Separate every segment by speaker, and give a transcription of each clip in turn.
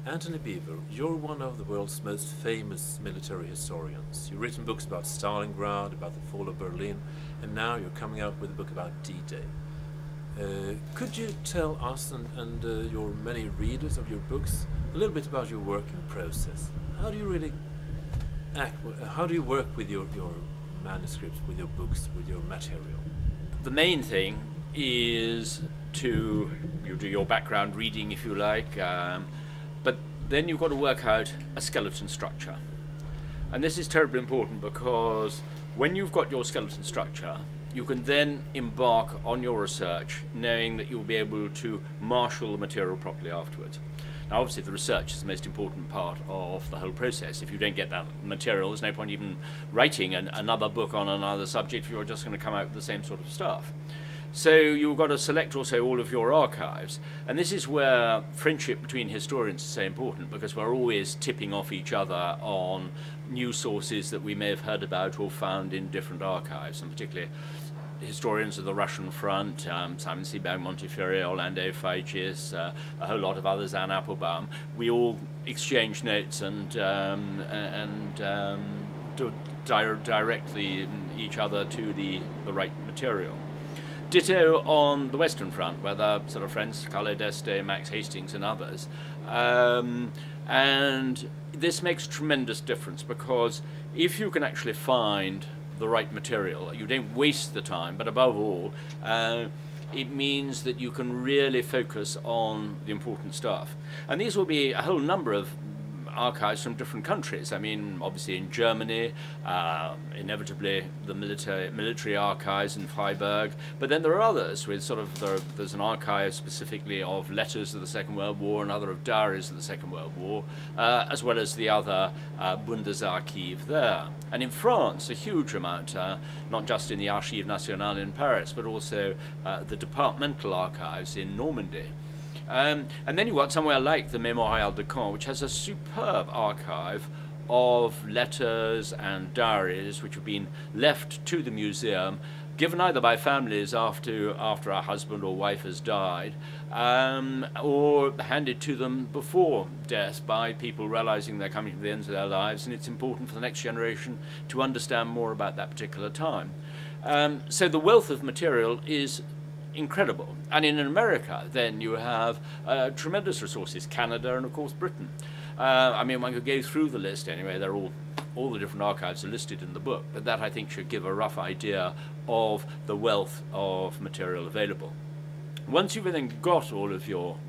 Speaker 1: Antony Beevor, you're one of the world's most famous military historians. You've written books about Stalingrad, about the fall of Berlin, and now you're coming out with a book about D-Day. Could you tell us and your many readers of your books a little bit about your working process? How do you really act? How do you work with your manuscripts, with your books, with your material?
Speaker 2: The main thing is you do your background reading, if you like, but then you've got to work out a skeleton structure. And this is terribly important because when you've got your skeleton structure, you can then embark on your research knowing that you'll be able to marshal the material properly afterwards. Now obviously the research is the most important part of the whole process. If you don't get that material, there's no point even writing another book on another subject if you're just going to come out with the same sort of stuff. So you've got to select also all of your archives, and this is where friendship between historians is so important, because we're always tipping off each other on new sources that we may have heard about or found in different archives, and particularly historians of the Russian front, Simon Seaborg Montefiore, Orlando Figes, a whole lot of others, Anne Applebaum. We all exchange notes and directly each other to the right material. Ditto on the Western Front, where they're sort of friends, Carlo d'Este, Max Hastings and others. And this makes a tremendous difference, because if you can actually find the right material, you don't waste the time, but above all, it means that you can really focus on the important stuff. And these will be a whole number of archives from different countries. I mean, obviously in Germany, inevitably the military archives in Freiburg, but then there are others with there's an archive specifically of letters of the Second World War, another of diaries of the Second World War, as well as the other Bundesarchiv there. And in France, a huge amount, not just in the Archives Nationales in Paris, but also the departmental archives in Normandy. And then you've got somewhere like the Mémorial de Caen, which has a superb archive of letters and diaries which have been left to the museum, given either by families after a husband or wife has died, or handed to them before death by people realizing they're coming to the end of their lives, and it's important for the next generation to understand more about that particular time. So the wealth of material is incredible. And in America, then you have tremendous resources, Canada and of course Britain. I mean, one could go through the list anyway. They're all the different archives are listed in the book, but that I think should give a rough idea of the wealth of material available. Once you've then got all of your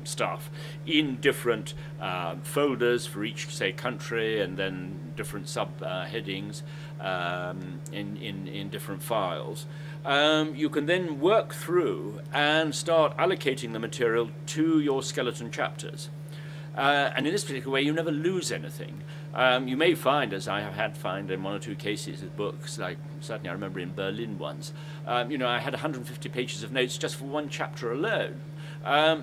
Speaker 2: stuff in different folders for each, say, country, and then different sub-headings in different files, you can then work through and start allocating the material to your skeleton chapters. And in this particular way, you never lose anything. You may find, as I have found in one or two cases with books, like certainly I remember in Berlin once, you know, I had 150 pages of notes just for one chapter alone.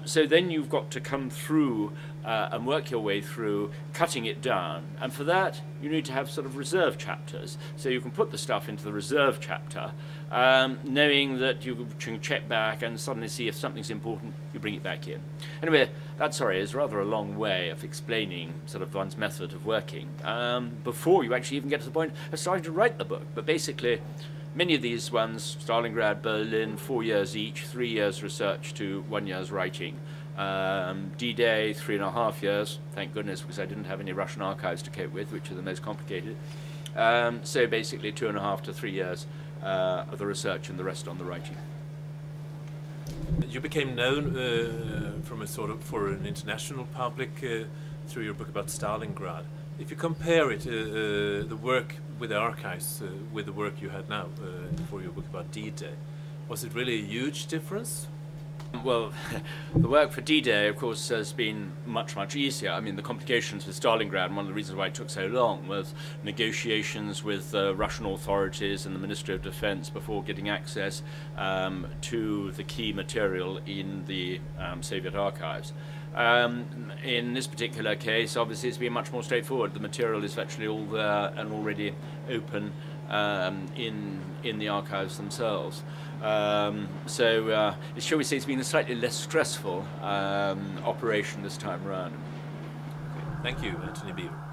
Speaker 2: So then you've got to come through and work your way through, cutting it down. And for that, you need to have sort of reserve chapters. So you can put the stuff into the reserve chapter, knowing that you can check back and suddenly see if something's important, you bring it back in. Anyway, that, sorry, is rather a long way of explaining sort of one's method of working before you actually even get to the point of starting to write the book. But basically, many of these ones, Stalingrad, Berlin, 4 years each, 3 years research to 1 year's writing. D-Day, 3.5 years, thank goodness, because I didn't have any Russian archives to cope with, which are the most complicated. So basically 2.5 to 3 years of the research and the rest on the writing.
Speaker 1: You became known for an international public through your book about Stalingrad. If you compare it, the work with the archives with the work you had now for your book about D-Day, was it really a huge difference?
Speaker 2: Well, the work for D-Day, of course, has been much, much easier. I mean, the complications with Stalingrad, and one of the reasons why it took so long, was negotiations with Russian authorities and the Ministry of Defense before getting access to the key material in the Soviet archives. In this particular case, obviously, it's been much more straightforward. The material is virtually all there and already open in the archives themselves. Shall we say, it's been a slightly less stressful operation this time around.
Speaker 1: Thank you, Antony Beevor.